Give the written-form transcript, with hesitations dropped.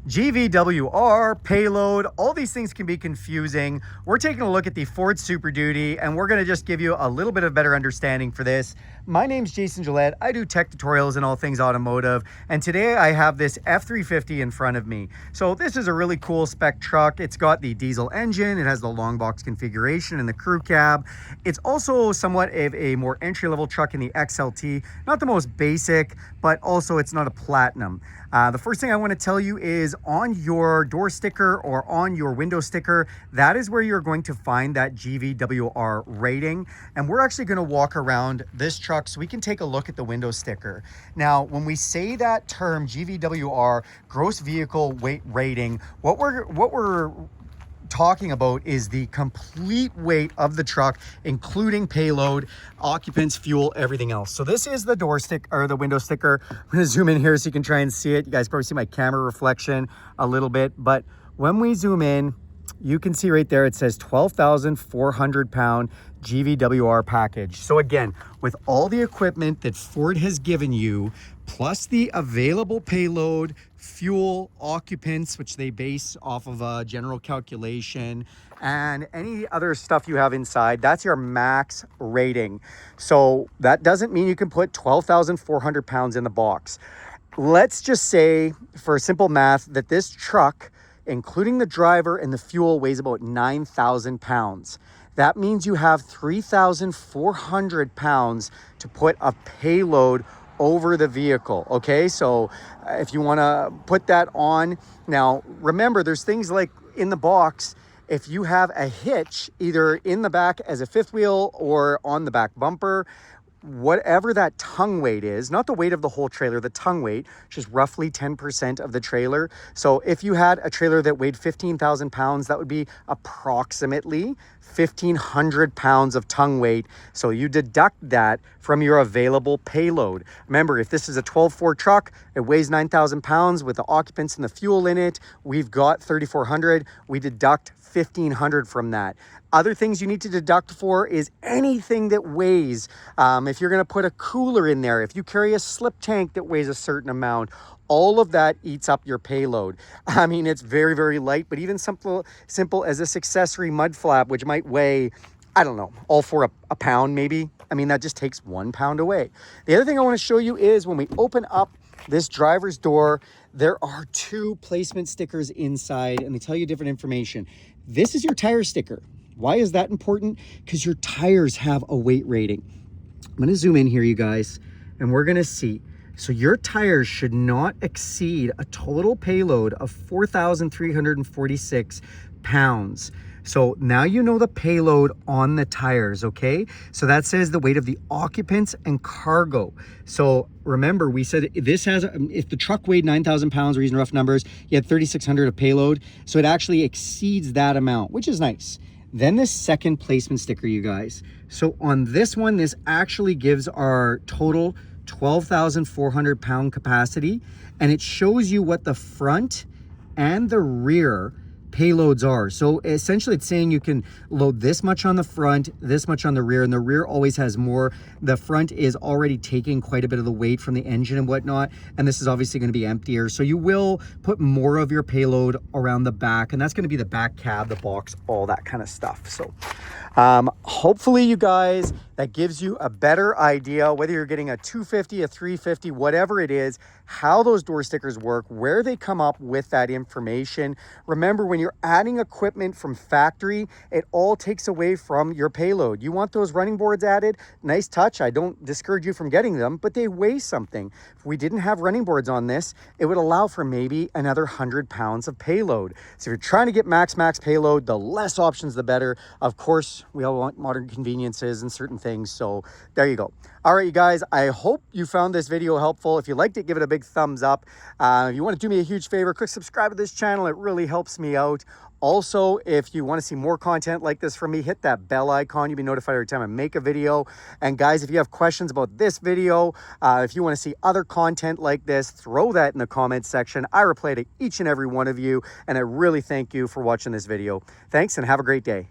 GVWR, Payload, all these things can be confusing. We're taking a look at the Ford Super Duty, and we're gonna just give you a little bit of better understanding for this. My name's Jason Gillette. I do tech tutorials and all things automotive, and today I have this F350 in front of me. So this is a really cool spec truck. It's got the diesel engine, it has the long box configuration and the crew cab. It's also somewhat of a more entry-level truck in the XLT, not the most basic, but also it's not a platinum. The first thing I want to tell you is on your door sticker or on your window sticker, that is where you're going to find that GVWR rating. And we're actually going to walk around this truck so we can take a look at the window sticker. Now, when we say that term GVWR, gross vehicle weight rating, what we're talking about is the complete weight of the truck, including payload, occupants, fuel, everything else. So this is the door stick or the window sticker. I'm gonna zoom in here so you can try and see it. You guys probably see my camera reflection a little bit, but when we zoom in, you can see right there, it says 12,400 pound GVWR package. So again, with all the equipment that Ford has given you, plus the available payload, fuel, occupants, which they base off of a general calculation, and any other stuff you have inside, that's your max rating. So that doesn't mean you can put 12,400 pounds in the box. Let's just say, for simple math, that this truck, including the driver and the fuel, weighs about 9,000 pounds. That means you have 3,400 pounds to put a payload over the vehicle. Okay, so if you want to put that on, now remember, there's things like in the box, if you have a hitch either in the back as a fifth wheel or on the back bumper, whatever that tongue weight is, not the weight of the whole trailer, the tongue weight, which is roughly 10% of the trailer. So if you had a trailer that weighed 15,000 pounds, that would be approximately 1,500 pounds of tongue weight. So you deduct that from your available payload. Remember, if this is a 12.4 truck, it weighs 9,000 pounds with the occupants and the fuel in it, we've got 3,400, we deduct 1,500 from that. Other things you need to deduct for is anything that weighs. If you're gonna put a cooler in there, if you carry a slip tank that weighs a certain amount, all of that eats up your payload. I mean, it's very, very light, but even simple as this accessory mud flap, which might weigh, I don't know, all for a pound maybe. I mean, that just takes 1 pound away. The other thing I wanna show you is when we open up this driver's door, there are 2 placement stickers inside and they tell you different information. This is your tire sticker. Why is that important? Because your tires have a weight rating. I'm going to zoom in here, you guys, and we're going to see. So your tires should not exceed a total payload of 4,346 pounds. So now you know the payload on the tires, okay? So that says the weight of the occupants and cargo. So remember, we said this has, if the truck weighed 9,000 pounds, we're using rough numbers, you had 3,600 of payload. So it actually exceeds that amount, which is nice. Then this second placement sticker, you guys. So on this one, this actually gives our total 12,400 pound capacity, and it shows you what the front and the rear payloads are. So essentially it's saying you can load this much on the front, this much on the rear, and the rear always has more. The front is already taking quite a bit of the weight from the engine and whatnot, and this is obviously going to be emptier. So you will put more of your payload around the back, and that's going to be the back cab, the box, all that kind of stuff. So hopefully you guys, that gives you a better idea, whether you're getting a 250, a 350, whatever it is, how those door stickers work, where they come up with that information. Remember, when you're adding equipment from factory, it all takes away from your payload. You want those running boards added? Nice touch. I don't discourage you from getting them, but they weigh something. If we didn't have running boards on this, it would allow for maybe another 100 pounds of payload. So if you're trying to get max payload, the less options, the better. Of course, we all want modern conveniences and certain things. So there you go. All right, you guys, I hope you found this video helpful. If you liked it, give it a big thumbs up. If you want to do me a huge favor, click subscribe to this channel. It really helps me out. Also, if you want to see more content like this from me, hit that bell icon. You'll be notified every time I make a video. And guys, if you have questions about this video, if you want to see other content like this, throw that in the comments section. I reply to each and every one of you, and I really thank you for watching this video. Thanks, and have a great day.